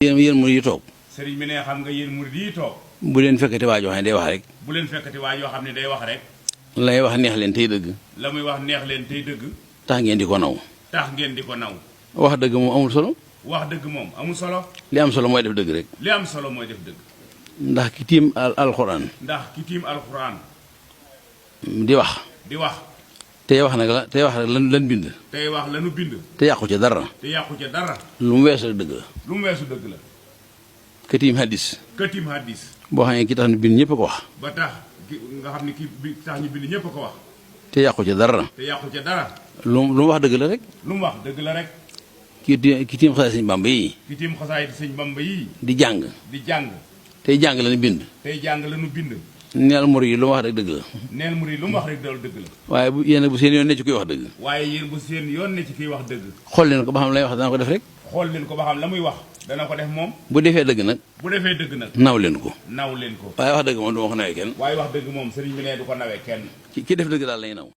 yéen murid yi toog. sëriñ bi ne xam nga yéen murid yi toog. bu leen fekkati waa joo xam ne day wax rek. bu leen fekkati waa yoo xam ne day wax rek. lay wax neex leen tey dëgg. la muy wax neex leen tey dëgg. tax ngeen di ko naw. tax ngeen di ko naw. wax dëgg moom amul solo. wax dëgg moom amul solo. li am solo mooy def dëgg rek. li am solo mooy def dëgg. ndax ki tiim alxuraan. ndax ki tiim alxuraan. di wax. di wax. tey wax nag tey wax rek lan bind. tey wax lanu bind. te yàqu ca dara. te yàqu ca dara. lu mu weesu rek dëgg la. lu mu weesu dëgg la. ka tiim hadis. ka tiim hadis. boo xam ne ki tax ñu bind ñëpp a ko wax. ba tax nga xam ne ki bi tax ñu bind ñëpp a ko wax. te yàqu ca dara. te yàqu ca dara. lu mu wax dëgg la rek. lu mu wax dëgg la rek. ki tiim xasaay sëñ Bamba yi. ki tiim xasaay sëñ Bamba yi. di jàng. di jàng. tey jàng la ñu bind. tey jàng la ñu bind. neel murid yi lu mu wax rek dëgg la. neel murid yi lu mu wax rek loolu dëgg la. waaye bu yéen bu seen yoon ne ci kuy wax dëgg. waaye yéen bu seen yoon ne ci kiy wax dëgg. xool leen ko ba xam lay wax dana ko def rek. xool leen ko ba xam la muy wax dana ko def moom. bu defee dëgg nag. bu defee dëgg nag. naw leen ko. naw leen ko. waaye wax dëgg moom du ma ko nawee kenn. waaye wax dëgg moom sëriñ bi ne du ko nawee kenn. ki def dëgg daal lay naw.